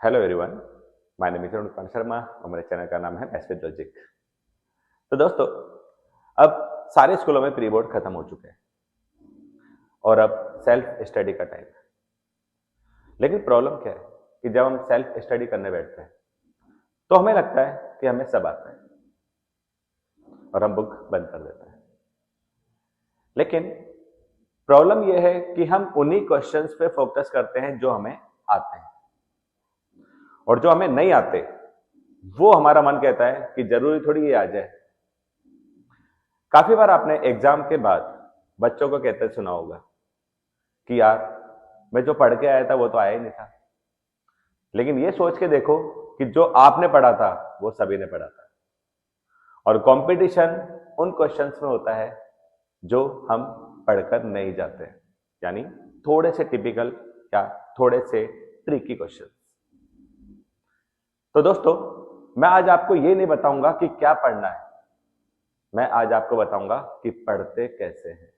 Hello everyone, my name is Anupam Sharma और मेरे channel का नाम है मैथ्स विद लॉजिक। तो दोस्तों, अब सारे स्कूलों में प्री बोर्ड खत्म हो चुके हैं और अब सेल्फ स्टडी का टाइम है। लेकिन प्रॉब्लम क्या है कि जब हम सेल्फ स्टडी करने बैठते हैं तो हमें लगता है कि हमें सब आता है और हम बुक बंद कर देते हैं। लेकिन प्रॉब्लम यह है कि हम उन्हीं क्वेश्चंस पे फोकस करते हैं जो हमें आते हैं, और जो हमें नहीं आते वो हमारा मन कहता है कि जरूरी थोड़ी ये आ जाए। काफी बार आपने एग्जाम के बाद बच्चों को कहते सुना होगा कि यार, मैं जो पढ़ के आया था वो तो आया ही नहीं था। लेकिन ये सोच के देखो कि जो आपने पढ़ा था वो सभी ने पढ़ा था, और कंपटीशन उन क्वेश्चंस में होता है जो हम पढ़कर नहीं जाते, यानी थोड़े से टिपिकल या थोड़े से ट्रिकी क्वेश्चंस। तो दोस्तों, मैं आज आपको ये नहीं बताऊंगा कि क्या पढ़ना है, मैं आज आपको बताऊंगा कि पढ़ते कैसे हैं।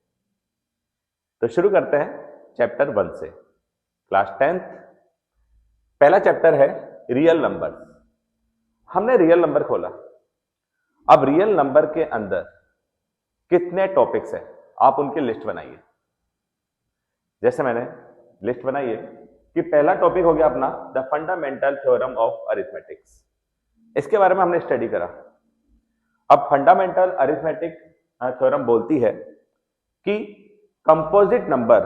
तो शुरू करते हैं चैप्टर 1 से। क्लास 10th, पहला चैप्टर है रियल नंबर। हमने रियल नंबर खोला। अब रियल नंबर के अंदर कितने टॉपिक्स हैं, आप उनकी लिस्ट बनाइए। जैसे मैंने लिस्ट बनाई है कि पहला टॉपिक हो गया अपना the fundamental theorem of arithmetics. इसके बारे में हमने स्टडी करा। अब फंडामेंटल अरिथमेटिक थ्योरम बोलती है कि कंपोजिट नंबर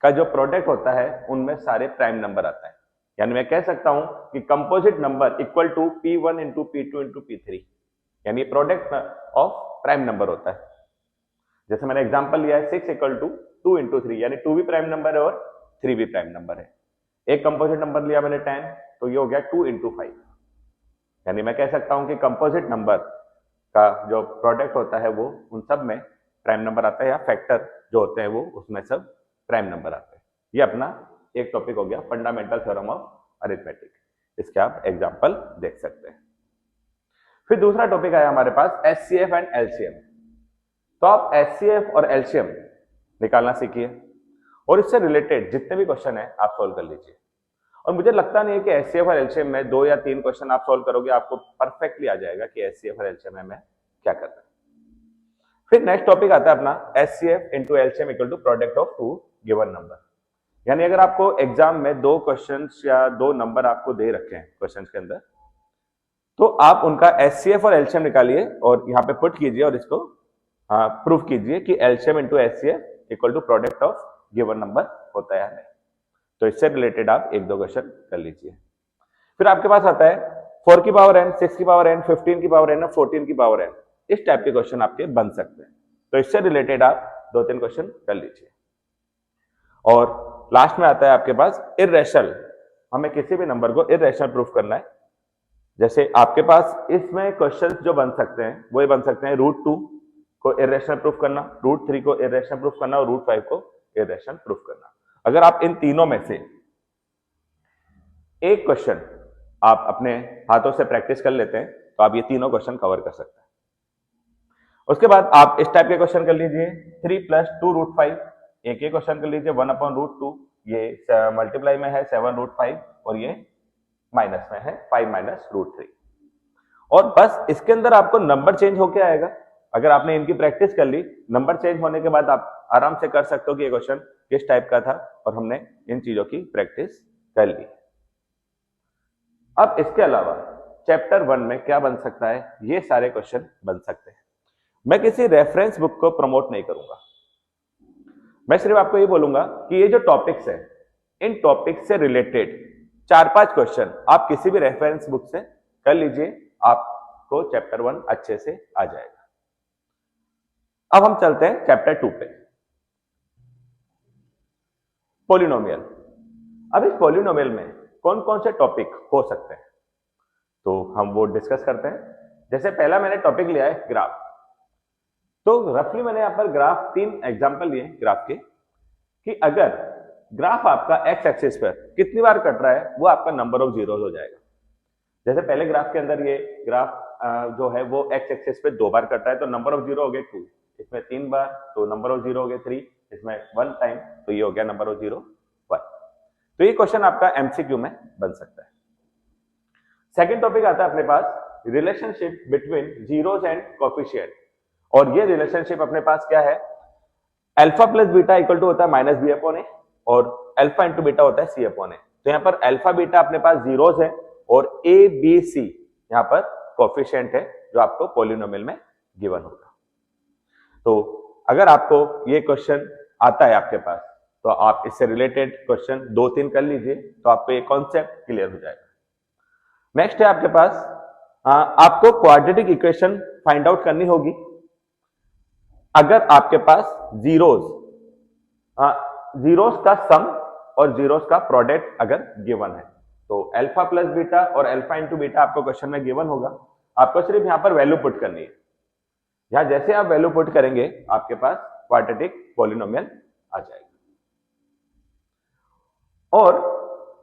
का जो प्रोडक्ट होता है उनमें सारे प्राइम नंबर आता है। यानी मैं कह सकता हूं कि composite number equal to P1 into P2 into P3, यानी प्रोडक्ट ऑफ प्राइम नंबर होता है। जैसे मैंने एग्जांपल लिया है 6 इक्वल टू 2 इंटू 3, यानी 2 भी प्राइम नंबर है और 3 भी प्राइम नंबर है। एक कंपोजिट नंबर लिया मैंने 10, तो ये हो गया 2 इंटू 5। यानी मैं कह सकता हूं कि कंपोजिट नंबर का जो प्रोडक्ट होता है वो उन सब में प्राइम नंबर आता है, या फैक्टर जो होते हैं वो उसमें सब प्राइम नंबर आते हैं। ये अपना एक टॉपिक हो गया फंडामेंटल थ्योरम ऑफ अरिथमेटिक। इसके आप एग्जांपल देख सकते हैं। फिर दूसरा टॉपिक आया हमारे पास एचसीएफ एंड एलसीएम। तो आप एचसीएफ और एलसीएम निकालना सीखिए, और इससे रिलेटेड जितने भी क्वेश्चन है आप सोल्व कर लीजिए। और मुझे लगता नहीं है कि एचसीएफ और एलसीएम में 2 या 3 क्वेश्चन आप सोल्व करोगे आपको परफेक्टली आ जाएगा कि एचसीएफ और एलसीएम में हमें क्या करना है। फिर नेक्स्ट टॉपिक आता है अपना HCF into LCM equal to product of two given number. यानी अगर आपको एग्जाम में 2 क्वेश्चंस या 2 नंबर आपको दे रखे हैं क्वेश्चंस के अंदर, तो आप उनका एचसीएफ और एलसीएम निकालिए और यहाँ पे पुट कीजिए और इसको प्रूफ कीजिए कि LCM into HCF equal to product of given number होता है या नहीं। तो इससे रिलेटेड आप 1-2 क्वेश्चन कर लीजिए। फिर आपके पास आता है 4 की पावर n, 6 की पावर n, 15 की पावर n और 14 की पावर n। इस टाइप के क्वेश्चन आपके बन सकते हैं। तो इससे रिलेटेड आप 2-3 क्वेश्चन कर लीजिए। और लास्ट में आता है आपके पास इर्रेशनल। हमें किसी भी नंबर को इर्रेशनल प्रूफ करना है। जैसे आपके पास इसमें क्वेश्चंस जो बन सकते हैं वो ये बन सकते हैं √2 को इर्रेशनल प्रूफ करना, √3 को इर्रेशनल प्रूफ करना और √5 को इर्रेशनल प्रूफ करना। अगर आप इन तीनों में से एक क्वेश्चन आप अपने हाथों से प्रैक्टिस कर लेते हैं तो आप ये तीनों क्वेश्चन कवर कर सकते हैं। उसके बाद आप इस टाइप के क्वेश्चन कर लीजिए 3 + 2√5। एक ये क्वेश्चन कर लीजिए 1/√2, ये मल्टीप्लाई में है 7√5 और ये माइनस में है 5 - √3। और बस इसके अंदर आपको नंबर चेंज होके आएगा। अगर आपने इनकी प्रैक्टिस कर ली, नंबर चेंज होने के बाद आप आराम से कर सकते हो कि ये क्वेश्चन किस टाइप का था, और हमने इन चीजों की प्रैक्टिस कर ली। अब इसके अलावा चैप्टर 1 में क्या बन सकता है, ये सारे क्वेश्चन बन सकते हैं। मैं किसी रेफरेंस बुक को प्रमोट नहीं करूंगा, मैं सिर्फ आपको ये बोलूंगा कि ये जो टॉपिक्स है, इन टॉपिक्स से रिलेटेड 4-5 क्वेश्चन आप किसी भी रेफरेंस बुक से कर लीजिए, आपको चैप्टर 1 अच्छे से आ जाएगा। अब हम चलते हैं चैप्टर 2 पे, पॉलिनोमियल। अब इस पॉलिनोमियल में कौन कौन से टॉपिक हो सकते हैं, तो हम वो डिस्कस करते हैं। जैसे पहला मैंने टॉपिक लिया है ग्राफ। तो रफली मैंने यहां पर ग्राफ 3 एग्जांपल लिए ग्राफ के, कि अगर ग्राफ आपका एक्स एक्सिस पर कितनी बार कट रहा है वो आपका नंबर ऑफ जीरोस हो जाएगा। जैसे पहले ग्राफ के अंदर ये ग्राफ जो है वो एक्स एक्सिस पे 2 बार कट रहा है तो नंबर ऑफ जीरो हो गए 2, इसमें 3 बार तो नंबर ऑफ जीरो हो गए 3, इसमें 1 टाइम तो ये हो गया नंबर ऑफ जीरो 1। तो ये क्वेश्चन आपका एमसीक्यू में बन सकता है। सेकंड टॉपिक आता है अपने पास relationship between zeros and coefficient, और ये रिलेशनशिप अपने पास क्या है, alpha plus beta equal to होता है माइनस बी अपॉन ए, और अल्फा इंटू बीटा होता है सी अपॉन ए। तो यहाँ पर अल्फा बीटा अपने पास जीरोस है और ए बी सी यहाँ पर कोफिशिएंट है जो आपको पॉलिनोमियल में गिवन होगा। तो अगर आपको ये क्वेश्चन आता है आपके पास तो आप इससे रिलेटेड क्वेश्चन 2-3 कर लीजिए तो आपको ये कॉन्सेप्ट क्लियर हो जाएगा। नेक्स्ट है आपके पास आपको क्वाड्रेटिक इक्वेशन फाइंड आउट करनी होगी अगर आपके पास जीरोस का सम और जीरोस का प्रोडक्ट अगर गिवन है। तो अल्फा प्लस बीटा और अल्फा इंटू बीटा आपको क्वेश्चन में गिवन होगा, आपको सिर्फ यहां पर वैल्यू पुट करनी है। यहां जैसे आप वैल्यू पुट करेंगे आपके पास क्वाड्रेटिक पॉलिनोमियल आ जाएगा। और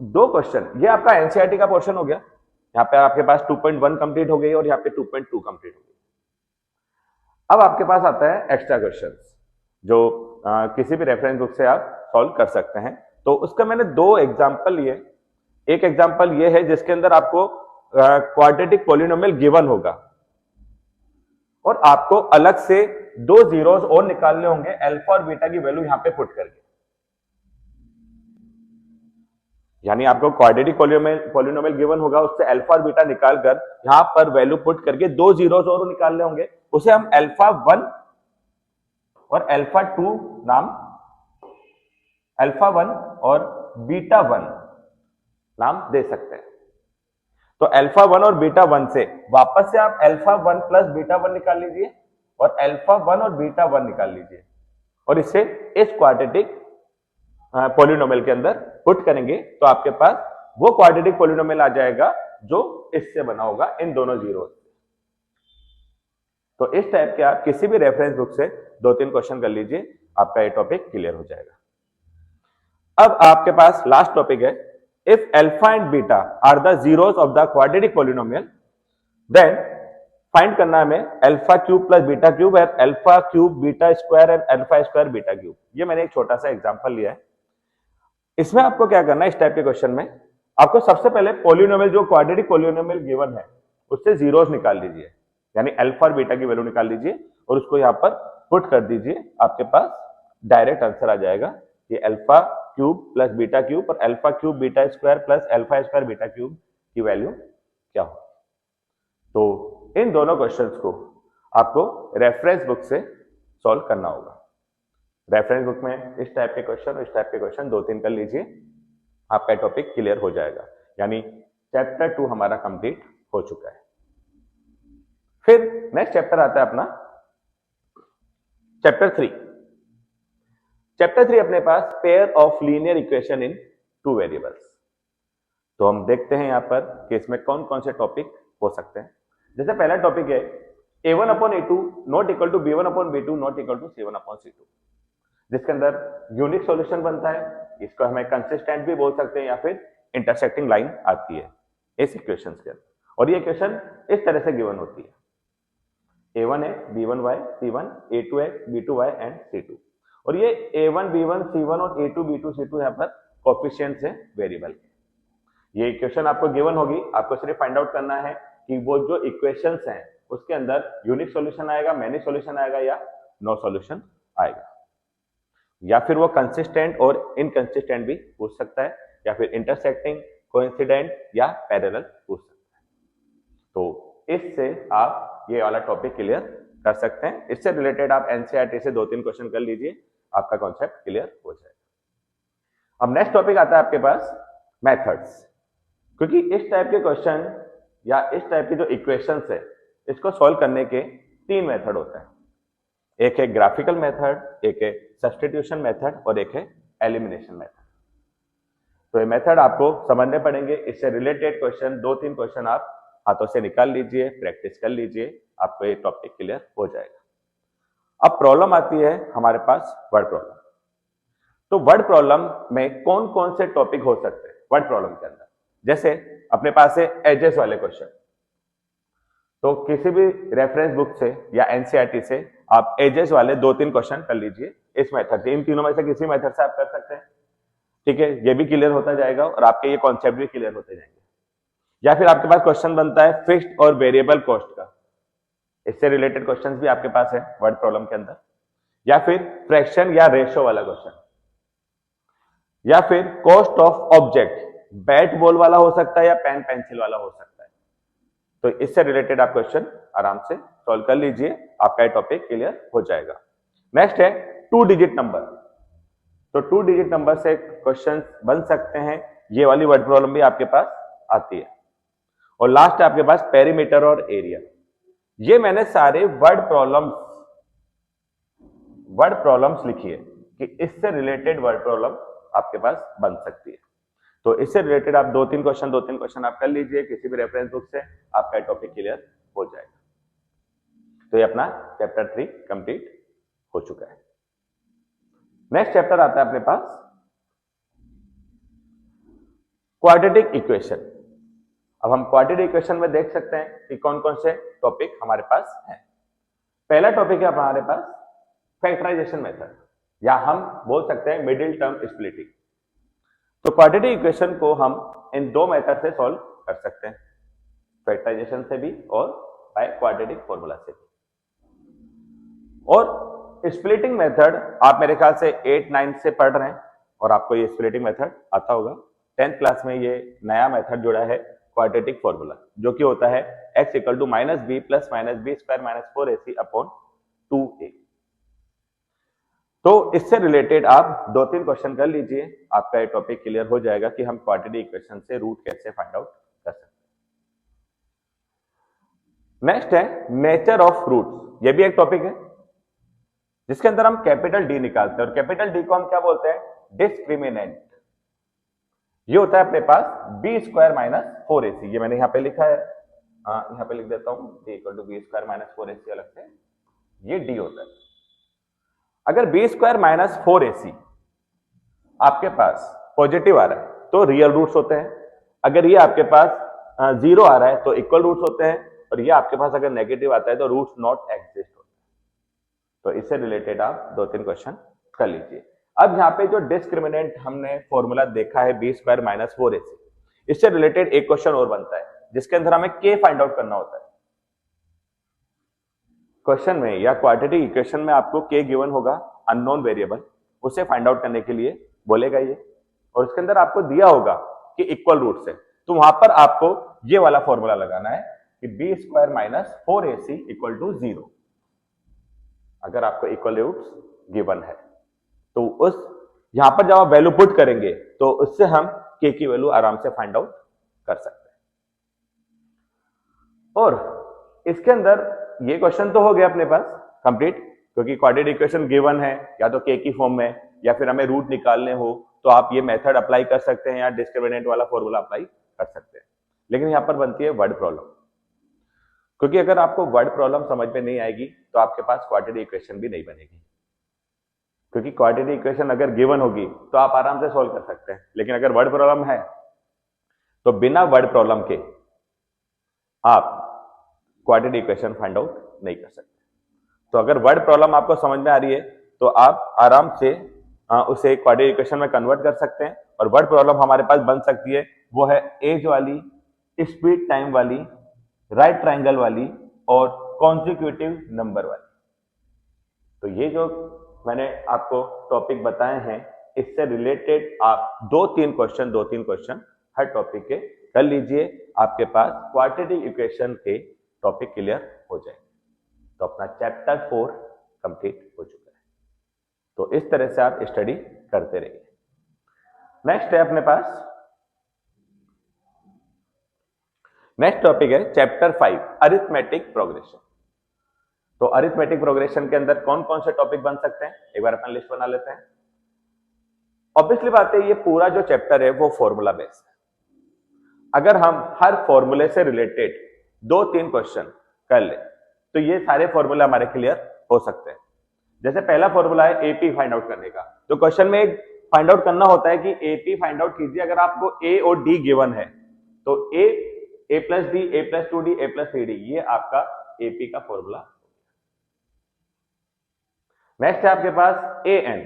दो क्वेश्चन, ये आपका एनसीईआरटी का पोर्शन हो गया, यहां पे आपके पास 2.1 कंप्लीट हो गई और यहां पे 2.2 कंप्लीट हो गई। अब आपके पास आता है एक्स्ट्रा क्वेश्चंस जो किसी भी रेफरेंस बुक से आप सॉल्व कर सकते हैं। तो उसका मैंने दो एग्जांपल लिए। एक एग्जांपल ये है जिसके अंदर आपको क्वाड्रेटिक पॉलिनोमियल गिवन होगा और आपको अलग से दो जीरोस और निकालने होंगे अल्फा और बीटा की वैल्यू यहां पे पुट करके। यानी आपको क्वाड्रेटिक पॉलिनोमियल गिवन होगा, उससे अल्फा और बीटा निकालकर यहां पर वैल्यू पुट करके दो जीरोस और निकालने होंगे, उसे हम अल्फा 1 और अल्फा 2 नाम, अल्फा 1 और बीटा 1 नाम दे सकते हैं। तो अल्फा 1 और बीटा 1 से वापस से आप अल्फा 1 प्लस बीटा 1 निकाल लीजिए और अल्फा 1 और बीटा 1 निकाल लीजिए और इसे इस क्वाड्रेटिक पॉलिनोमियल के अंदर पुट करेंगे तो आपके पास वो क्वाड्रेटिक पॉलिनोमियल आ जाएगा जो इससे बना होगा इन दोनों जीरो। तो इस टाइप के आप किसी भी रेफरेंस बुक से 2-3 क्वेश्चन कर लीजिए, आपका ये टॉपिक क्लियर हो जाएगा। अब आपके पास लास्ट टॉपिक है, if alpha and beta are the zeros of the quadratic polynomial then find करना है हमें alpha cube plus beta cube and alpha cube beta square and alpha square beta cube. ये मैंने एक छोटा सा एग्जांपल लिया है। इसमें आपको क्या करना है, इस टाइप के क्वेश्चन में आपको सबसे पहले पॉलिनोमियल जो क्वाड्रेटिक पॉलिनोमियल गिवन है उससे जीरोस निकाल लीजिए, यानी अल्फा और बीटा की वैल्यू निकाल लीजिए और उसको यहां पर पुट कर दीजिए। आपके पास डायरेक्ट आंसर आ जाएगा कि alpha cube plus beta cube और alpha cube beta square plus alpha square beta cube की वैल्यू क्या हो। तो इन दोनों क्वेश्चंस को आपको रेफरेंस बुक से सॉल्व करना होगा। रेफरेंस बुक में इस टाइप के क्वेश्चन और इस टाइप के क्वेश्चन 2-3 कर लीजिए, आपका टॉपिक क्लियर हो जाएगा। यानी चैप्टर 2 हमारा कंप्लीट हो चुका है। फिर नेक्स्ट चैप्टर आता है अपना चैप्टर 3। चैप्टर 3 अपने पास pair of linear equation in 2 variables. तो हम देखते हैं यहां पर कि इसमें कौन कौन से टॉपिक हो सकते हैं। जैसे पहला टॉपिक है a1 upon a2 not equal to b1 upon b2 not equal to c1 upon c2, जिसके अंदर यूनिक सॉल्यूशन बनता है। इसको हमें कंसिस्टेंट भी बोल सकते हैं या फिर इंटरसेक्टिंग लाइन आती है इस इक्वेशन के अंदर, और ये इक्वेशन इस तरह से गिवन होती है, a1 है b1y c1, a2 है b2y एंड c2। और ये a1 b1 c1 और a2 b2 c2 यहाँ पर कोफिशिएंट्स है वेरिएबल के। ये इक्वेशन आपको गिवन होगी, आपको सिर्फ फाइंड आउट करना है कि वो जो इक्वेशंस हैं उसके अंदर यूनिक सॉल्यूशन आएगा, मैनी सॉल्यूशन आएगा या नो सॉल्यूशन आएगा, या फिर वो कंसिस्टेंट और इनकंसिस्टेंट भी पूछ सकता है, या फिर इंटरसेक्टिंग, कोइंसिडेंट या पैरेलल पूछ सकता है। तो इससे आप ये वाला टॉपिक क्लियर कर सकते हैं। इससे रिलेटेड आप एनसीईआरटी से 2-3 क्वेश्चन कर लीजिए, आपका कॉन्सेप्ट क्लियर हो जाएगा। अब नेक्स्ट टॉपिक आता है आपके पास मेथड्स, क्योंकि इस टाइप के क्वेश्चन या इस टाइप की जो इक्वेशंस है इसको सॉल्व करने के 3 मेथड होते हैं। एक है ग्राफिकल मेथड, एक है सब्स्टिट्यूशन मेथड और एक है एलिमिनेशन मेथड। तो ये मेथड आपको समझने पड़ेंगे। इससे रिलेटेड क्वेश्चन 2-3 क्वेश्चन आप हाथों से निकाल लीजिए, प्रैक्टिस कर लीजिए, आपको ये टॉपिक क्लियर हो जाएगा। अब प्रॉब्लम आती है हमारे पास वर्ड प्रॉब्लम। तो वर्ड प्रॉब्लम में कौन कौन से टॉपिक हो सकते हैं वर्ड प्रॉब्लम के अंदर, जैसे अपने पास है एजेस वाले क्वेश्चन। तो किसी भी रेफरेंस बुक से या एनसीईआरटी से आप एजेस वाले 2-3 क्वेश्चन कर लीजिए इस मेथड से। इन तीनों में से किसी मेथड से आप कर सकते हैं। ठीक है, ये भी क्लियर होता जाएगा और आपके ये कॉन्सेप्ट भी क्लियर होते जाएंगे। या फिर आपके पास क्वेश्चन बनता है फिक्स्ड और वेरिएबल कॉस्ट का, इससे रिलेटेड क्वेश्चन भी आपके पास है वर्ड प्रॉब्लम के अंदर। या फिर फ्रैक्शन या रेशो वाला क्वेश्चन, या फिर cost of object, bat ball वाला हो सकता है या पेन पेंसिल वाला हो सकता है। तो इससे रिलेटेड आप क्वेश्चन आराम से सॉल्व कर लीजिए, आपका ये टॉपिक क्लियर हो जाएगा। नेक्स्ट है 2 डिजिट नंबर। तो 2 डिजिट नंबर से क्वेश्चन बन सकते हैं, ये वाली वर्ड प्रॉब्लम भी आपके पास आती है। और लास्ट है आपके पास पेरीमीटर और एरिया। ये मैंने सारे वर्ड प्रॉब्लम्स लिखी है कि इससे रिलेटेड वर्ड प्रॉब्लम आपके पास बन सकती है। तो इससे रिलेटेड आप 2-3 क्वेश्चन आप कर लीजिए किसी भी रेफरेंस बुक से, आपका टॉपिक क्लियर हो जाएगा। तो ये अपना चैप्टर 3 कंप्लीट हो चुका है। नेक्स्ट चैप्टर आता है अपने पास क्वाड्रेटिक इक्वेशन। अब हम क्वाड्रेटिक इक्वेशन में देख सकते हैं कि कौन कौन से टॉपिक हमारे पास हैं। पहला टॉपिक है हमारे पास फैक्टराइजेशन मेथड, या हम बोल सकते हैं मिडिल टर्म स्प्लिटिंग। तो क्वाड्रेटिक इक्वेशन को हम इन 2 मेथड से सॉल्व कर सकते हैं, फैक्टराइजेशन से भी और बाय क्वाड्रेटिक फॉर्मूला से भी। और स्प्लिटिंग मेथड आप मेरे ख्याल से 8-9 से पढ़ रहे हैं और आपको ये स्प्लिटिंग मेथड आता होगा। 10th क्लास में ये नया मेथड जुड़ा है क्वाड्रेटिक फॉर्मूला, जो कि होता है x = -b + -b² - 4ac upon 2a। तो इससे रिलेटेड आप 2-3 क्वेश्चन कर लीजिए, आपका ये टॉपिक क्लियर हो जाएगा कि हम क्वाड्रेटिक इक्वेशन से रूट कैसे फाइंड आउट कर सकते हैं। नेक्स्ट है नेचर ऑफ रूट्स। ये भी एक टॉपिक है जिसके अंदर हम कैपिटल डी निकालते हैं, और कैपिटल डी को हम क्या बोलते हैं? डिस्क्रिमिनेंट। ये होता है अपने पास b² - 4ac। ये मैंने यहां पे लिखा है, यहां पे लिख देता हूं d = b² - 4ac अलग से, ये d होता है। अगर b² - 4ac आपके पास पॉजिटिव आ रहा है तो रियल रूट्स होते हैं, अगर ये आपके पास 0 आ रहा है तो इक्वल रूट्स होते हैं, और ये आपके पास अगर नेगेटिव आता है तो रूट्स नॉट एग्जिस्ट होते हैं। तो इससे रिलेटेड आप 2-3 क्वेश्चन कर लीजिए। अब यहाँ पे जो डिस्क्रिमिनेंट हमने फॉर्मूला देखा है b² - 4ac, इससे रिलेटेड एक क्वेश्चन और बनता है जिसके अंदर हमें k फाइंड आउट करना होता है। क्वेश्चन में या क्वाड्रेटिक इक्वेशन में आपको k गिवन होगा, अननोन वेरिएबल, उसे फाइंड आउट करने के लिए बोलेगा ये, और इसके अंदर आपको दिया होगा कि इक्वल रूट्स है, तो वहां पर आपको ये वाला फॉर्मूला लगाना है कि b² - 4ac = 0। अगर आपको इक्वल रूट्स गिवन है तो उस यहां पर जब आप वैल्यू पुट करेंगे तो उससे हम k की वैल्यू आराम से फाइंड आउट कर सकते हैं। और इसके अंदर ये क्वेश्चन तो हो गया अपने पास कंप्लीट, क्योंकि क्वाड्रेटिक इक्वेशन गिवन है या तो k की फॉर्म में, या फिर हमें रूट निकालने हो तो आप ये मेथड अप्लाई कर सकते हैं या डिस्क्रिमिनेंट वाला फॉर्मूला अप्लाई कर सकते हैं। लेकिन यहां पर बनती है वर्ड प्रॉब्लम, क्योंकि अगर आपको वर्ड प्रॉब्लम समझ में नहीं आएगी तो आपके पास क्वाड्रेटिक इक्वेशन भी नहीं बनेगी, क्योंकि क्वाड्रेटिक इक्वेशन अगर गिवन होगी तो आप आराम से सॉल्व कर सकते हैं, लेकिन अगर वर्ड प्रॉब्लम है तो बिना वर्ड प्रॉब्लम के आप क्वाड्रेटिक इक्वेशन फाइंड आउट नहीं कर सकते। तो अगर वर्ड प्रॉब्लम आपको समझ में आ रही है तो आप आराम से उसे क्वाड्रेटिक इक्वेशन में कन्वर्ट कर सकते हैं, और वर्ड प्रॉब्लम हमारे पास बन सकती है, वो है एज वाली, स्पीड टाइम वाली, राइट ट्रायंगल वाली और कॉन्जिक्यूटिव नंबर वाली। तो ये जो मैंने आपको टॉपिक बताए हैं, इससे रिलेटेड आप 2-3 क्वेश्चन हर टॉपिक के कर लीजिए, आपके पास क्वाड्रेटिक इक्वेशन के टॉपिक क्लियर हो जाएंगे। तो अपना चैप्टर 4 कंप्लीट हो चुका है। तो इस तरह से आप स्टडी करते रहिए। नेक्स्ट है अपने पास, नेक्स्ट टॉपिक है चैप्टर 5 अरिथमेटिक प्रोग्रेशन। तो अरिथमेटिक प्रोग्रेशन के अंदर कौन कौन से टॉपिक बन सकते हैं, एक बार अपन लिस्ट बना लेते हैं। ऑब्वियसली बात है, ये पूरा जो चैप्टर है वो फॉर्मूला बेस्ड है। अगर हम हर फॉर्मूले से रिलेटेड 2-3 क्वेश्चन कर ले तो ये सारे फॉर्मूले हमारे क्लियर हो सकते हैं। जैसे पहला फॉर्मूला है एपी फाइंड आउट करने का, तो क्वेश्चन में एक फाइंड आउट करना होता है कि एपी फाइंड आउट कीजिए। अगर आपको ए और डी गिवन है तो ए + D, a + 2d, a + 3d, ये आपका एपी का फॉर्मूला। नेक्स्ट है आपके पास ए एन।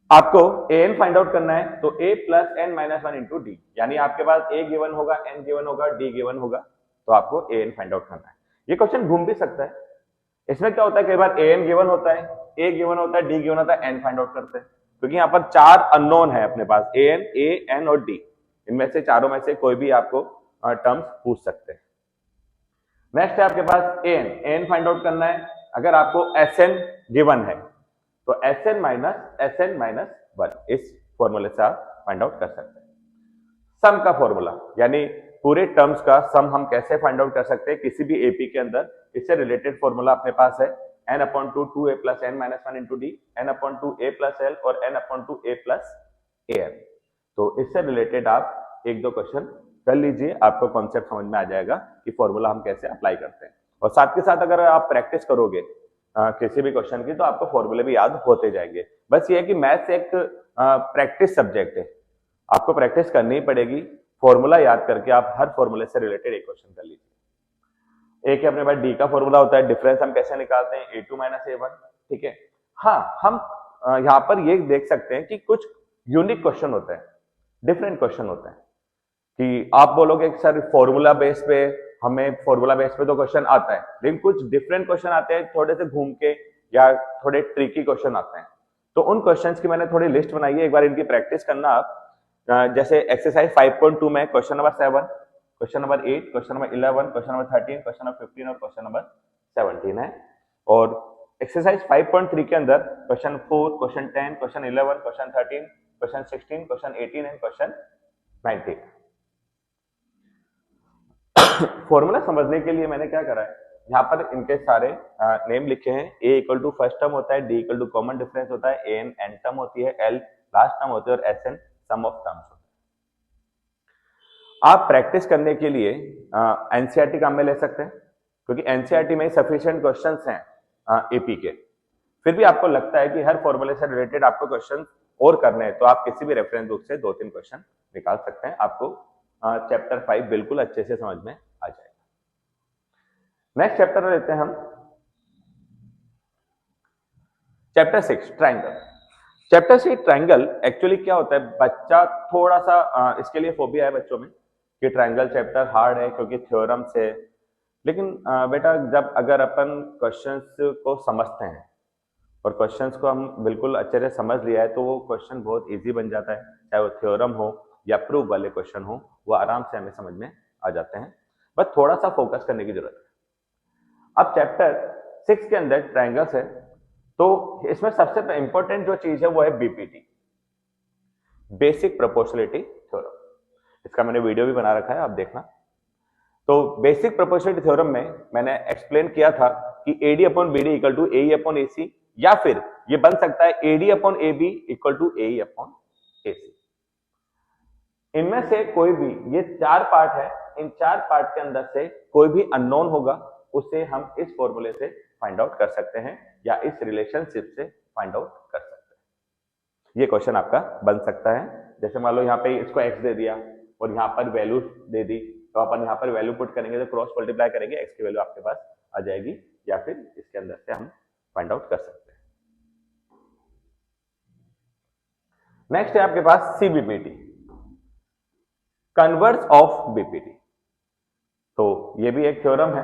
आपको an फाइंड आउट करना है, तो a plus N minus one into D, यानी आपके पास a गिवन होगा, n गिवन होगा, d गिवन होगा, तो आपको an फाइंड आउट करना है। ये क्वेश्चन घूम भी सकता है, इसमें क्या होता है, कई बार an गिवन होता है, a गिवन होता है, d गिवन होता है, n फाइंड आउट करते हैं, क्योंकि यहाँ पर चार अननोन है अपने पास, an, a, n और d, इनमें से चारों में से कोई भी आपको टर्म्स पूछ सकते हैं। नेक्स्ट है आपके पास an फाइंड आउट करना है। अगर आपको sn गिवन है तो sn माइनस वन, इस फॉर्मूले से आप फाइंड आउट कर सकते हैं। सम का फॉर्मूला, यानी पूरे टर्म्स का सम हम कैसे फाइंड आउट कर सकते हैं किसी भी एपी के अंदर, इससे रिलेटेड फॉर्मूला अपने पास है n upon two 2a plus n minus one into D, n upon two a plus l और n upon two a plus an। तो इससे रिलेटेड आप एक दो क्वेश्चन कर लीजिए, आपको कॉन्सेप्ट समझ में आ जाएगा कि फॉर्मूला हम कैसे अप्लाई करते हैं। और साथ के साथ अगर आप प्रैक्टिस करोगे किसी भी क्वेश्चन की, तो आपको फॉर्मूले भी याद होते जाएंगे। बस ये है कि मैथ्स एक प्रैक्टिस सब्जेक्ट है, आपको प्रैक्टिस करनी ही पड़ेगी। फॉर्मूला याद करके आप हर फॉर्मूले से रिलेटेड एक क्वेश्चन कर लीजिए। एक अपने पास डी का फॉर्मूला होता है, डिफरेंस हम कैसे निकालते हैं, a2 माइनस a1, ठीक है। हाँ, हम यहाँ पर ये देख सकते हैं कि कुछ यूनिक क्वेश्चन होते हैं, डिफरेंट क्वेश्चन होते हैं, कि आप बोलोगे सर फॉर्मूला बेस पे, हमें फॉर्मूला बेस पे तो क्वेश्चन आता है, लेकिन कुछ डिफरेंट क्वेश्चन आते हैं, थोड़े से घूम के या थोड़े ट्रिकी क्वेश्चन आते हैं। तो उन क्वेश्चंस की मैंने थोड़ी लिस्ट बनाई है, एक बार इनकी प्रैक्टिस करना आप। जैसे एक्सरसाइज 5.2 में question number 7, question number 8, question number 11, question number 13, question number 15 और क्वेश्चन नंबर 17 है। और एक्सरसाइज 5.3 के अंदर question 4, question 10, question 11, question 13, question 16, question 18 and question 19। Formula समझने के लिए मैंने क्या करा है, यहाँ पर इनके सारे नेम लिखे हैं। a equal to first term होता है, d equal to common difference होता है, an एंड टर्म होती है, l लास्ट टर्म होती है और sn सम ऑफ टर्म्स होता है। आप प्रैक्टिस करने के लिए एनसीईआरटी काम में ले सकते हैं, क्योंकि एनसीईआरटी में सफिशिएंट क्वेश्चंस हैं एपी के। फिर भी आपको लगता है कि हर फॉर्मूले से रिलेटेड आपको क्वेश्चन और करने हैं, तो आप किसी भी रेफरेंस बुक से 2-3 क्वेश्चन निकाल सकते हैं, आपको चैप्टर 5 बिल्कुल अच्छे से समझ में आ जाएगा। नेक्स्ट चैप्टर लेते हैं हम, chapter 6 triangle. Chapter 6 triangle actually क्या होता है, बच्चा थोड़ा सा इसके लिए फोबिया है बच्चों में कि ट्रायंगल चैप्टर हार्ड है क्योंकि थ्योरम से, लेकिन बेटा जब अगर अपन क्वेश्चंस को समझते हैं और क्वेश्चंस को हम बिल्कुल अच्छे से समझ लिया है, तो वो क्वेश्चन बहुत इजी बन जाता है, चाहे वो थ्योरम हो या प्रूफ वाले क्वेश्चन हो, वो आराम से हमें समझ में आ जाते हैं, बस थोड़ा सा फोकस करने की जरूरत है। अब चैप्टर 6 के अंदर ट्रायंगल्स है, तो इसमें सबसे इंपॉर्टेंट जो चीज है वो है बीपीटी, बेसिक प्रोपोर्शनलिटी थ्योरम। इसका मैंने वीडियो भी बना रखा है, आप देखना। तो बेसिक प्रोपोर्शनलिटी थ्योरम में मैंने एक्सप्लेन किया था कि AD upon BD equal to AE upon AC, या फिर ये बन सकता है AD upon AB equal to AE upon AC. इनमें से कोई भी, ये 4 पार्ट है, इन 4 पार्ट के अंदर से कोई भी अननोन होगा, उसे हम इस फॉर्मूले से फाइंड आउट कर सकते हैं या इस रिलेशनशिप से फाइंड आउट कर सकते हैं। ये क्वेश्चन आपका बन सकता है। जैसे मान लो यहाँ पे इसको x दे दिया और यहाँ पर वैल्यू दे दी, तो अपन यहाँ पर वैल्यू पुट करेंगे, तो क्रॉस मल्टीप्लाई करेंगे, x की वैल्यू आपके पास आ जाएगी, या फिर इसके अंदर से हम फाइंड आउट कर सकते हैं। नेक्स्ट है आपके पास सीबीपीटी, कन्वर्स ऑफ बीपीटी। तो ये भी एक थ्योरम है,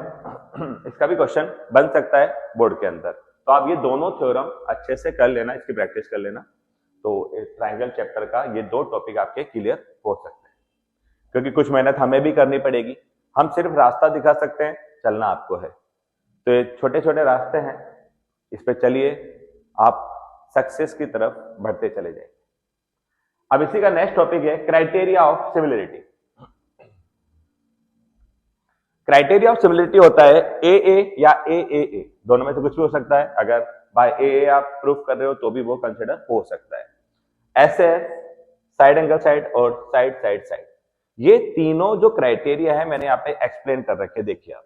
इसका भी क्वेश्चन बन सकता है बोर्ड के अंदर। तो आप ये दोनों थ्योरम अच्छे से कर लेना, इसकी प्रैक्टिस कर लेना, तो ट्रायंगल चैप्टर का ये 2 टॉपिक आपके क्लियर हो सकते हैं। क्योंकि कुछ मेहनत हमें भी करनी पड़ेगी, हम सिर्फ रास्ता दिखा सकते हैं, चलना आपको है। तो ये छोटे छोटे रास्ते हैं, इस पे चलिए, आप सक्सेस की तरफ बढ़ते चले जाएंगे। अब इसी का नेक्स्ट टॉपिक है criteria of similarity. Criteria of similarity होता है ए या ए, दोनों में से कुछ भी हो सकता है। अगर बाय ए आप प्रूफ कर रहे हो तो भी वो कंसिडर हो सकता है। ऐसे साइड एंगल साइड और साइड साइड साइड, ये तीनों जो क्राइटेरिया है मैंने यहाँ पे एक्सप्लेन कर रखे, देखिए आप।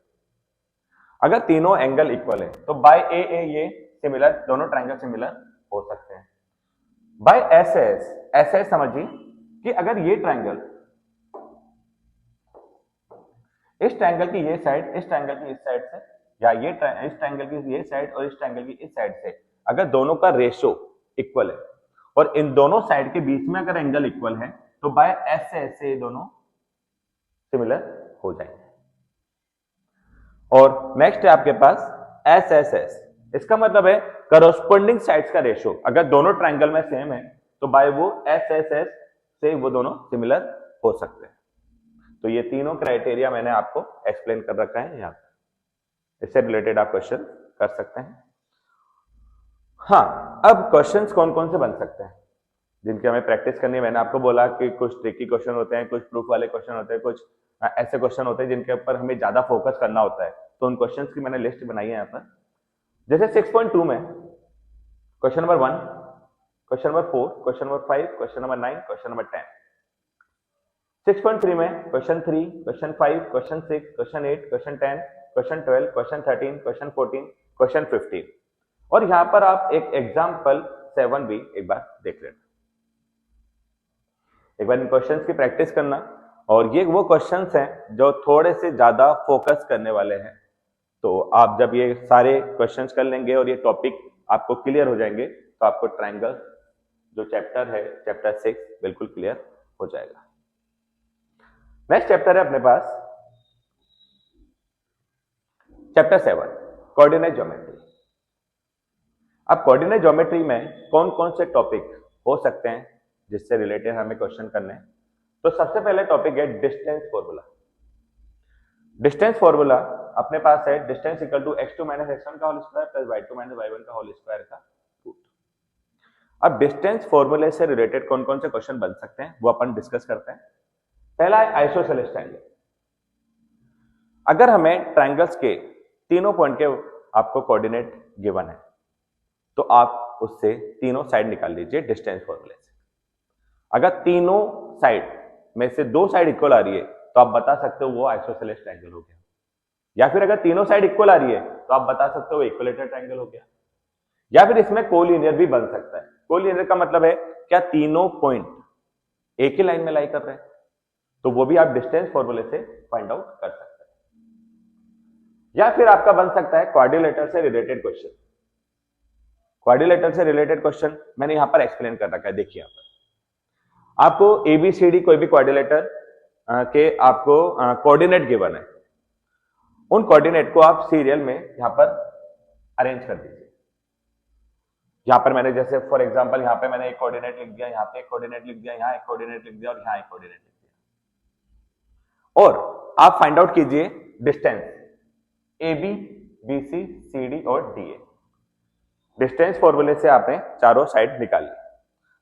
अगर तीनों एंगल इक्वल है तो बाय ए ये सिमिलर, दोनों ट्रायंगल सिमिलर हो सकते हैं। बाय ऐसे समझिए कि अगर ये ट्रायंगल, इस ट्रायंगल की ये साइड इस ट्रायंगल की इस साइड से, या ये इस ट्रायंगल की ये साइड और इस ट्रायंगल की इस साइड से, अगर दोनों का रेशियो इक्वल है और इन दोनों साइड के बीच में अगर एंगल इक्वल है तो बाय एस से ऐसे दोनों सिमिलर हो जाएंगे। और नेक्स्ट है आपके पास एस एस एस, इसका मतलब है करस्पॉन्डिंग साइड्स का रेशियो। अगर दोनों ट्रायंगल में सेम है तो बाय वो एस एस एस से वो दोनों सिमिलर हो सकते हैं। तो ये तीनों क्राइटेरिया मैंने आपको एक्सप्लेन कर रखा है यहाँ पर, इससे रिलेटेड आप क्वेश्चन कर सकते हैं। हाँ, अब क्वेश्चंस कौन कौन से बन सकते हैं जिनकी हमें प्रैक्टिस करनी है। मैंने आपको बोला कि कुछ ट्रिकी क्वेश्चन होते हैं, कुछ प्रूफ वाले क्वेश्चन होते हैं, कुछ ऐसे क्वेश्चन होते हैं जिनके ऊपर हमें ज्यादा फोकस करना होता है। तो उन क्वेश्चंस की मैंने लिस्ट बनाई है यहाँ पर। जैसे 6.2 में question number 1, question number 4, question number 5, question number 9, question number 10। 6.3 में question 3, question 5, question 6, question 8, question 10, question 12, question 13, question 14, question 15। और यहां पर आप एक एग्जाम्पल 7 भी एक बार देख लेना, एक बार इन क्वेश्चंस की प्रैक्टिस करना। और ये वो क्वेश्चंस हैं जो थोड़े से ज्यादा फोकस करने वाले हैं। तो आप जब ये सारे क्वेश्चंस कर लेंगे और ये टॉपिक आपको क्लियर हो जाएंगे तो आपको ट्रायंगल जो चैप्टर है, चैप्टर 6, बिल्कुल क्लियर हो जाएगा। नेक्स्ट चैप्टर है अपने पास चैप्टर 7, कोऑर्डिनेट ज्योमेट्री। अब कोऑर्डिनेट ज्योमेट्री में कौन कौन से टॉपिक हो सकते हैं जिससे रिलेटेड हमें क्वेश्चन करने हैं। तो सबसे पहले टॉपिक है डिस्टेंस फॉर्मूला। डिस्टेंस फॉर्मूला अपने पास है distance equal to x2 minus x1 का whole square plus y2 minus y1 का होल स्क्वायर का रूट। अब डिस्टेंस फॉर्मूले से रिलेटेड कौन कौन से क्वेश्चन बन सकते हैं वो अपन डिस्कस करते हैं। पहला है आइसोसेलेस ट्रायंगल। अगर हमें ट्रायंगल्स के तीनों पॉइंट के आपको कोऑर्डिनेट गिवन है तो आप उससे तीनों साइड निकाल लीजिए डिस्टेंस फॉर्मूले से। अगर तीनों साइड में से दो साइड इक्वल आ रही है तो आप बता सकते हो वो आइसोसेलेस ट्रायंगल हो गया। या फिर अगर तीनों साइड इक्वल आ रही है तो आप बता सकते हो इक्विलेटरल ट्रायंगल हो गया। या फिर इसमें कोलिनियर भी बन सकता है। कोलिनियर का मतलब है क्या तीनों पॉइंट एक ही लाइन में लाई कर रहे हैं, तो वो भी आप डिस्टेंस फॉर्मूले से फाइंड आउट कर सकते हैं। या फिर आपका बन सकता है क्वाड्रिलेटरल से रिलेटेड क्वेश्चन। क्वाड्रिलेटरल से रिलेटेड क्वेश्चन मैंने यहां पर एक्सप्लेन कर रखा है। देखिए यहां पर आपको एबीसीडी कोई भी क्वाड्रिलेटर के आपको कोऑर्डिनेट गिवन है, उन कोऑर्डिनेट को आप सीरियल में यहां पर अरेंज कर दीजिए। यहां पर मैंने जैसे फॉर एग्जांपल यहां पे मैंने एक कोऑर्डिनेट लिख दिया, यहां पे एक कोऑर्डिनेट लिख दिया, यहां एक कोऑर्डिनेट लिख दिया और यहां एक कोऑर्डिनेट लिख दिया। और आप फाइंड आउट कीजिए डिस्टेंस AB, BC, CD और DA। डिस्टेंस फॉर्मूले से आपने चारों साइड निकाली।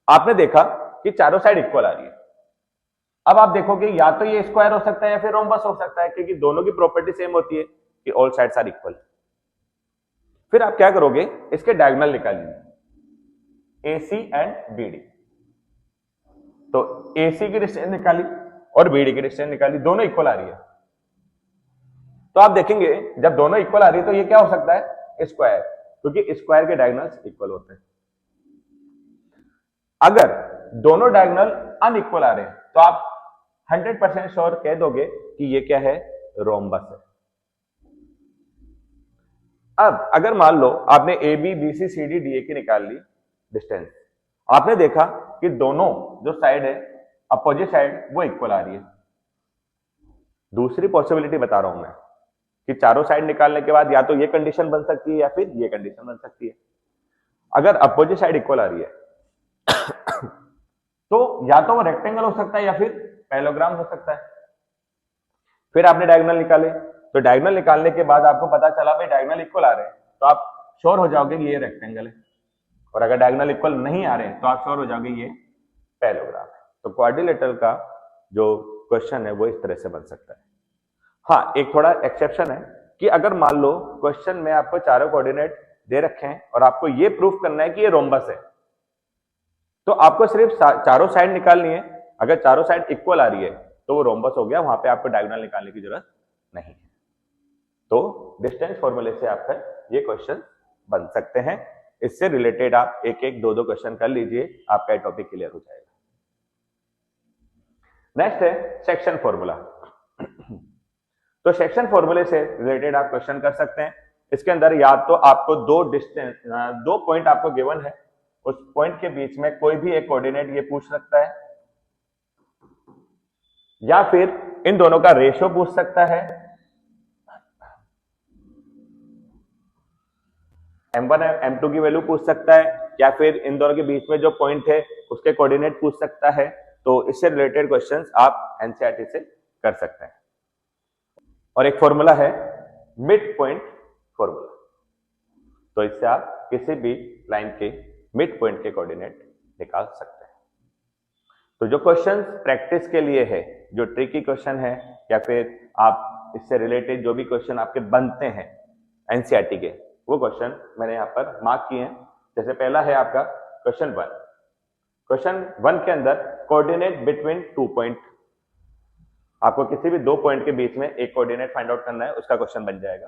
आपने देखा कि चारों साइड इक्वल आ रही है। अब आप देखोगे या तो ये स्क्वायर हो सकता है या फिर रोम्बस हो सकता है, क्योंकि दोनों की प्रॉपर्टी सेम होती है कि ऑल साइड्स आर इक्वल। फिर आप क्या करोगे, इसके डायगोनल निकालिए AC एंड BD। तो AC की डिस्टेंस निकाली और BD की डिस्टेंस निकाली, दोनों इक्वल आ रही है। तो आप देखेंगे जब दोनों इक्वल आ रही है तो ये क्या हो सकता है, स्क्वायर, क्योंकि स्क्वायर के डायगोनल्स इक्वल होते हैं। अगर दोनों डायगोनल अनइक्वल आ रहे हैं तो आप 100% श्योर कह दोगे कि ये क्या है, रोम्बस है। अब अगर मान लो आपने AB, BC, CD, DA की निकाल ली डिस्टेंस, आपने देखा कि दोनों जो साइड है अपोजिट साइड वो इक्वल आ रही है। दूसरी पॉसिबिलिटी बता रहा हूं मैं कि चारों साइड निकालने के बाद या तो ये कंडीशन बन सकती है या फिर ये कंडीशन बन सकती है। अगर अपोजिट साइड इक्वल आ रही है तो या तो वो रेक्टेंगल हो सकता है या फिर पैरेललोग्राम हो सकता है। फिर आपने डायगोनल निकाले, तो डायगोनल निकालने के बाद आपको पता चला भाई डायगोनल इक्वल आ रहे हैं तो आप श्योर हो जाओगे कि ये रेक्टेंगल है। और अगर डायगोनल इक्वल नहीं आ रहे तो आप श्योर हो जाओगे ये पैरेललोग्राम है। तो क्वाड्रिलेटरल का जो क्वेश्चन है वो इस तरह से बन सकता है। हाँ, एक थोड़ा एक्सेप्शन है कि अगर मान लो क्वेश्चन में आपको चारों कोऑर्डिनेट दे रखे हैं और आपको ये प्रूफ करना है कि ये रोम्बस है, तो आपको सिर्फ चारों साइड निकालनी है। अगर चारों साइड इक्वल आ रही है तो वो रोम्बस हो गया, वहां पे आपको डायगोनल निकालने की जरूरत नहीं है। तो डिस्टेंस फॉर्मूले से आपका ये क्वेश्चन बन सकते हैं। इससे रिलेटेड आप एक एक दो दो क्वेश्चन कर लीजिए, आपका टॉपिक क्लियर हो जाएगा। नेक्स्ट है सेक्शन फॉर्मूला। तो सेक्शन फॉर्मूले से रिलेटेड आप क्वेश्चन कर सकते हैं। इसके अंदर या तो आपको दो पॉइंट आपको गिवन है, उस पॉइंट के बीच में कोई भी एक कोऑर्डिनेट ये पूछ सकता है, या फिर इन दोनों का रेशो पूछ सकता है, m1 m2 की वैल्यू पूछ सकता है, या फिर इन दोनों के बीच में जो पॉइंट है उसके कोऑर्डिनेट पूछ सकता है। तो इससे रिलेटेड क्वेश्चंस आप एनसीईआरटी से कर सकते हैं। और एक फॉर्मूला है मिड पॉइंट फॉर्मूला, तो इससे आप किसी भी लाइन के मिड पॉइंट के कोऑर्डिनेट निकाल सकते हैं। तो जो क्वेश्चन प्रैक्टिस के लिए है, जो ट्रिकी क्वेश्चन है, या फिर आप इससे रिलेटेड जो भी क्वेश्चन आपके बनते हैं एनसीईआरटी के, वो क्वेश्चन मैंने यहाँ पर मार्क किए हैं। जैसे पहला है आपका क्वेश्चन 1। क्वेश्चन 1 के अंदर कोऑर्डिनेट बिटवीन 2 पॉइंट, आपको किसी भी 2 पॉइंट के बीच में एक कोऑर्डिनेट फाइंड आउट करना है, उसका क्वेश्चन बन जाएगा।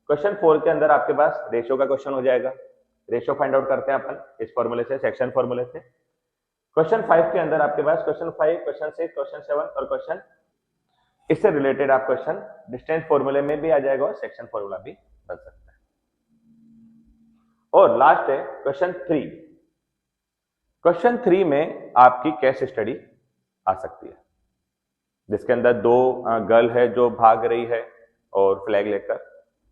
क्वेश्चन 4 के अंदर आपके पास रेशियो का क्वेश्चन हो जाएगा, रेशियो फाइंड आउट करते हैं अपन इस फॉर्मूले से, सेक्शन फॉर्मूले से। क्वेश्चन 5 के अंदर आपके पास क्वेश्चन 5, क्वेश्चन 6, क्वेश्चन 7 और क्वेश्चन इससे रिलेटेड आप क्वेश्चन डिस्टेंस फॉर्मूले में भी आ जाएगा और सेक्शन फॉर्मूला भी बन सकता है। और लास्ट है क्वेश्चन 3। क्वेश्चन 3 में आपकी केस स्टडी आ सकती है, जिसके अंदर 2 गर्ल है जो भाग रही है और फ्लैग लेकर,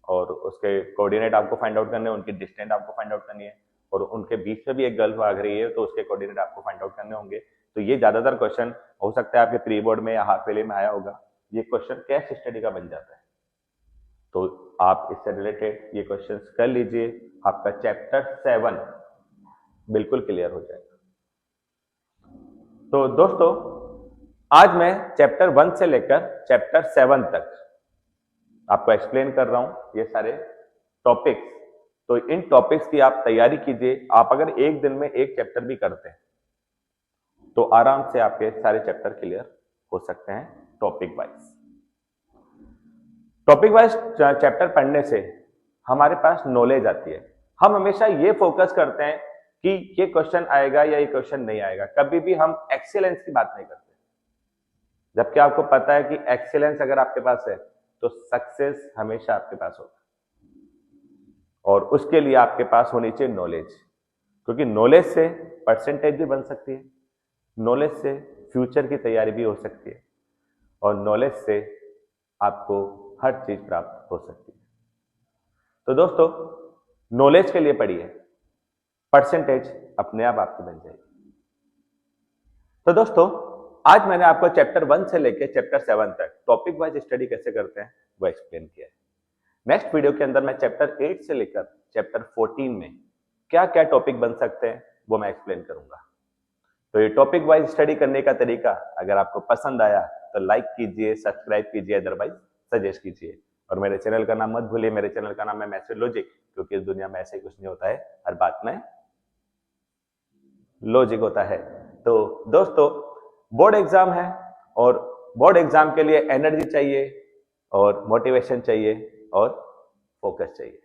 और उसके कोऑर्डिनेट आपको फाइंड आउट करने हैं, उनकी डिस्टेंस आपको फाइंड आउट करनी है, और उनके बीच में भी एक गर्ल भाग रही है तो उसके कोऑर्डिनेट आपको फाइंड आउट करने होंगे। तो ये ज्यादातर क्वेश्चन हो सकता है आपके प्री बोर्ड में या हाफ वेले में आया होगा, ये क्वेश्चन केस स्टडी का बन जाता है। तो आप इससे रिलेटेड ये क्वेश्चंस कर लीजिए, आपका चैप्टर 7 बिल्कुल क्लियर हो जाएगा। तो दोस्तों आज मैं चैप्टर 1 से लेकर चैप्टर 7 तक आपको एक्सप्लेन कर रहा हूं ये सारे टॉपिक्स। तो इन टॉपिक्स की आप तैयारी कीजिए। आप अगर एक दिन में एक चैप्टर भी करते हैं तो आराम से आपके सारे चैप्टर क्लियर हो सकते हैं topic wise. Topic wise chapter पढ़ने से हमारे पास नॉलेज आती है। हम हमेशा ये फोकस करते हैं कि ये क्वेश्चन आएगा या ये क्वेश्चन नहीं आएगा, कभी भी हम एक्सीलेंस की बात नहीं करते, जबकि आपको पता है कि एक्सीलेंस अगर आपके पास है तो सक्सेस हमेशा आपके पास होगा। और उसके लिए आपके पास होनी चाहिए नॉलेज, क्योंकि नॉलेज से परसेंटेज भी बन सकती है, नॉलेज से फ्यूचर की तैयारी भी हो सकती है, और नॉलेज से आपको हर चीज प्राप्त हो सकती है। तो दोस्तों नॉलेज के लिए पढ़िए, परसेंटेज अपने आप आपकी बन जाएगी। तो दोस्तों आज मैंने आपको चैप्टर 1 से लेकर चैप्टर 7 तक टॉपिक वाइज स्टडी कैसे करते हैं वो एक्सप्लेन किया है। नेक्स्ट वीडियो के अंदर मैं चैप्टर 8 से लेकर चैप्टर 14 में क्या क्या टॉपिक बन सकते हैं वो मैं एक्सप्लेन करूंगा। तो ये टॉपिक वाइज स्टडी करने का तरीका अगर आपको पसंद आया तो लाइक कीजिए, सब्सक्राइब कीजिए, अदरवाइज सजेस्ट कीजिए। और मेरे चैनल का नाम मत भूलिए, मेरे चैनल का नाम है मैथ्स लॉजिक, क्योंकि इस दुनिया में ऐसे ही कुछ नहीं होता है, हर बात में लॉजिक होता है। तो दोस्तों बोर्ड एग्जाम है, और बोर्ड एग्जाम के लिए एनर्जी चाहिए और मोटिवेशन चाहिए और फोकस चाहिए,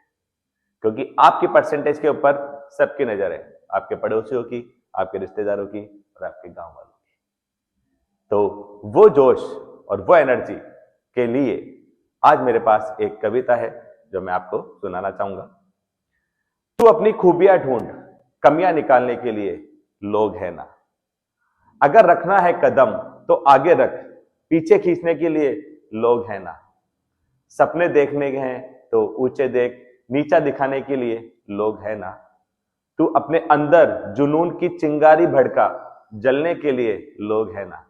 क्योंकि आपकी परसेंटेज के ऊपर सबकी नजर है, आपके पड़ोसियों की, आपके रिश्तेदारों की और आपके गांव वालों की। तो वो जोश और वो एनर्जी के लिए आज मेरे पास एक कविता है जो मैं आपको सुनाना चाहूंगा। तू अपनी खूबियां ढूंढ, कमियां निकालने के लिए लोग है ना। अगर रखना है कदम तो आगे रख, पीछे खींचने के लिए लोग है ना। सपने देखने के हैं तो ऊंचे देख, नीचा दिखाने के लिए लोग है ना। तू अपने अंदर जुनून की चिंगारी भड़का, जलने के लिए लोग है ना।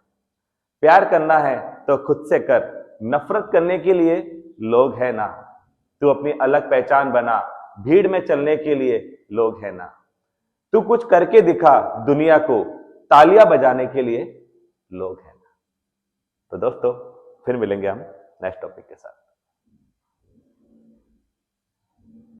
प्यार करना है तो खुद से कर, नफरत करने के लिए लोग है ना। तू अपनी अलग पहचान बना, भीड़ में चलने के लिए लोग है ना। तू कुछ करके दिखा दुनिया को, तालियां बजाने के लिए लोग है ना। तो दोस्तों फिर मिलेंगे हम नेक्स्ट टॉपिक के साथ।